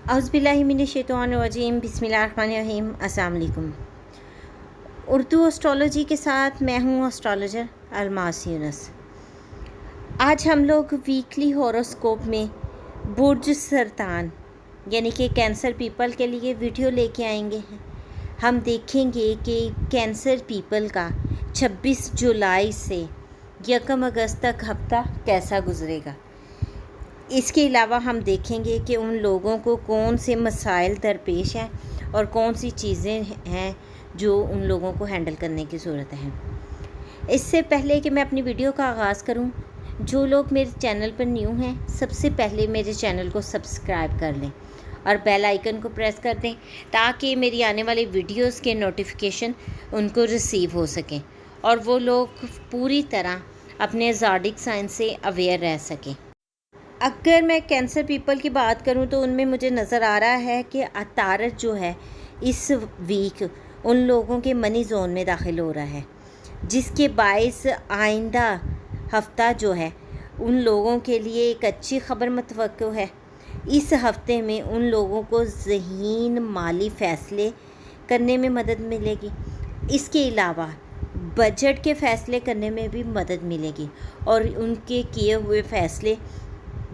औज़ुबिल्लाहिमिनश्शैतानिर्रजीम बिस्मिल्लाहिर्रहमानिर्रहीम। अस्सलाम वालेकुम। उर्दू एस्ट्रोलॉजी के साथ मैं हूँ एस्ट्रोलॉजर अलमास यूनुस। आज हम लोग वीकली हॉरोस्कोप में बुर्ज सरतान यानी कि कैंसर पीपल के लिए वीडियो लेके आएंगे हैं। हम देखेंगे कि कैंसर पीपल का 26 जुलाई से 1 अगस्त तक हफ्ता कैसा गुजरेगा। इसके अलावा हम देखेंगे कि उन लोगों को कौन से मसाइल दरपेश हैं और कौन सी चीज़ें हैं जो उन लोगों को हैंडल करने की ज़रूरत है। इससे पहले कि मैं अपनी वीडियो का आगाज़ करूं, जो लोग मेरे चैनल पर न्यू हैं सबसे पहले मेरे चैनल को सब्सक्राइब कर लें और बेल आइकन को प्रेस कर दें ताकि मेरी आने वाली वीडियोस के नोटिफिकेशन उनको रिसीव हो सकें और वो लोग पूरी तरह अपने ज़ोडिक साइन से अवेयर रह सकें। अगर मैं कैंसर पीपल की बात करूं तो उनमें मुझे नज़र आ रहा है कि अतारत जो है इस वीक उन लोगों के मनी जोन में दाखिल हो रहा है, जिसके बायस आइंदा हफ्ता जो है उन लोगों के लिए एक अच्छी खबर मुतवक्को है। इस हफ्ते में उन लोगों को ज़हीन माली फ़ैसले करने में मदद मिलेगी। इसके अलावा बजट के फ़ैसले करने में भी मदद मिलेगी और उनके किए हुए फ़ैसले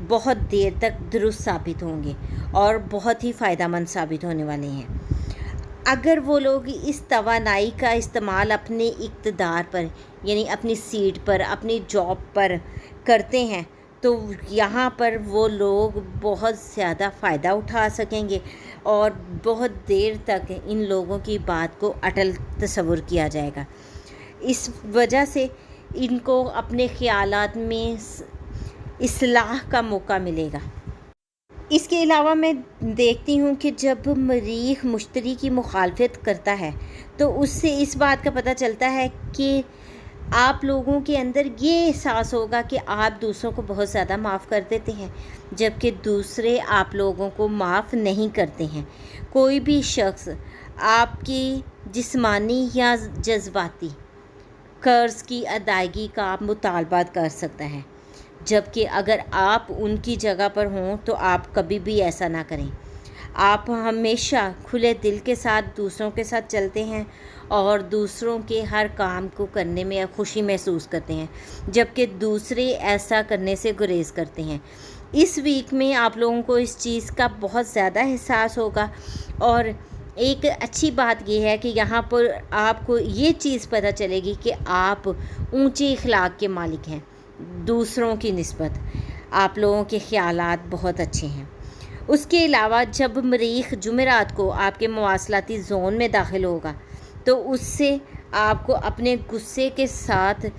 बहुत देर तक दुरुस्त साबित होंगे और बहुत ही फ़ायदेमंद साबित होने वाले हैं। अगर वो लोग इस तवानाई का इस्तेमाल अपने इक़्तिदार पर यानी अपनी सीट पर, अपनी जॉब पर करते हैं तो यहाँ पर वो लोग बहुत ज़्यादा फ़ायदा उठा सकेंगे और बहुत देर तक इन लोगों की बात को अटल तस्वुर किया जाएगा। इस वजह से इनको अपने ख़यालात में इस्लाह का मौका मिलेगा। इसके अलावा मैं देखती हूँ कि जब मरीख मुश्तरी की मुखालफत करता है तो उससे इस बात का पता चलता है कि आप लोगों के अंदर ये एहसास होगा कि आप दूसरों को बहुत ज़्यादा माफ़ कर देते हैं जबकि दूसरे आप लोगों को माफ़ नहीं करते हैं। कोई भी शख्स आपकी जिस्मानी या जज्बाती कर्ज़ की अदायगी का मुतालबा कर सकता है, जबकि अगर आप उनकी जगह पर हों तो आप कभी भी ऐसा ना करें। आप हमेशा खुले दिल के साथ दूसरों के साथ चलते हैं और दूसरों के हर काम को करने में खुशी महसूस करते हैं, जबकि दूसरे ऐसा करने से गुरेज करते हैं। इस वीक में आप लोगों को इस चीज़ का बहुत ज़्यादा एहसास होगा और एक अच्छी बात यह है कि यहाँ पर आपको ये चीज़ पता चलेगी कि आप ऊंचे इखलाक के मालिक हैं। दूसरों की निस्बत आप लोगों के ख़यालात बहुत अच्छे हैं। उसके अलावा जब मरीख जुमेरात को आपके मवासलाती ज़ोन में दाखिल होगा तो उससे आपको अपने गुस्से के साथ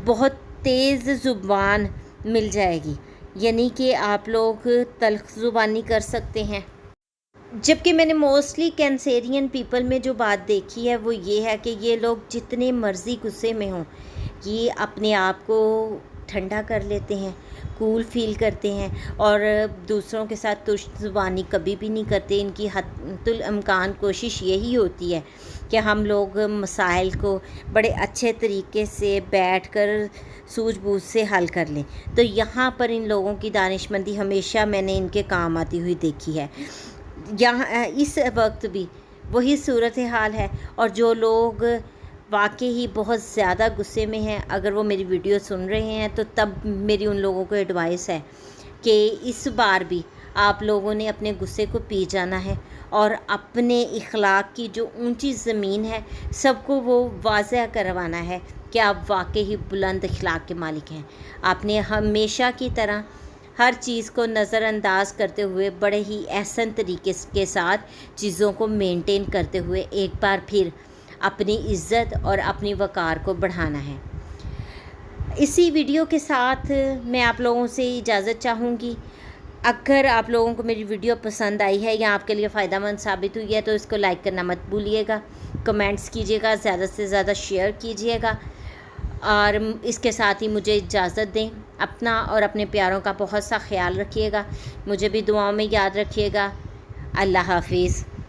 बहुत तेज़ ज़ुबान मिल जाएगी, यानी कि आप लोग तल्ख़ ज़ुबानी कर सकते हैं। जबकि मैंने मोस्टली कैंसेरियन पीपल में जो बात देखी है वो ये है कि ये लोग जितने मर्ज़ी गुस्से में हों ये अपने आप को ठंडा कर लेते हैं, कूल फील करते हैं और दूसरों के साथ तुष्ट ज़ुबानी कभी भी नहीं करते। इनकी हद्दुल इम्कान कोशिश यही होती है कि हम लोग मसाइल को बड़े अच्छे तरीके से बैठकर सूझबूझ से हल कर लें। तो यहाँ पर इन लोगों की दानिशमंदी हमेशा मैंने इनके काम आती हुई देखी है। यहाँ इस वक्त भी वही सूरत हाल है और जो लोग वाकई ही बहुत ज़्यादा गुस्से में हैं, अगर वो मेरी वीडियो सुन रहे हैं तो तब मेरी उन लोगों को एडवाइस है कि इस बार भी आप लोगों ने अपने गुस्से को पी जाना है और अपने इखलाक की जो ऊंची ज़मीन है सबको वो वाज़ह करवाना है कि आप वाकई ही बुलंद इखलाक के मालिक हैं। आपने हमेशा की तरह हर चीज़ को नज़रअंदाज करते हुए बड़े ही एहसन तरीके के साथ चीज़ों को मेंटेन करते हुए एक बार फिर अपनी इज़्ज़त और अपनी वक़ार को बढ़ाना है। इसी वीडियो के साथ मैं आप लोगों से इजाज़त चाहूँगी। अगर आप लोगों को मेरी वीडियो पसंद आई है या आपके लिए फ़ायदेमंद साबित हुई है तो इसको लाइक करना मत भूलिएगा, कमेंट्स कीजिएगा, ज़्यादा से ज़्यादा शेयर कीजिएगा और इसके साथ ही मुझे इजाज़त दें। अपना और अपने प्यारों का बहुत सा ख्याल रखिएगा, मुझे भी दुआओं में याद रखिएगा। अल्लाह हाफिज़।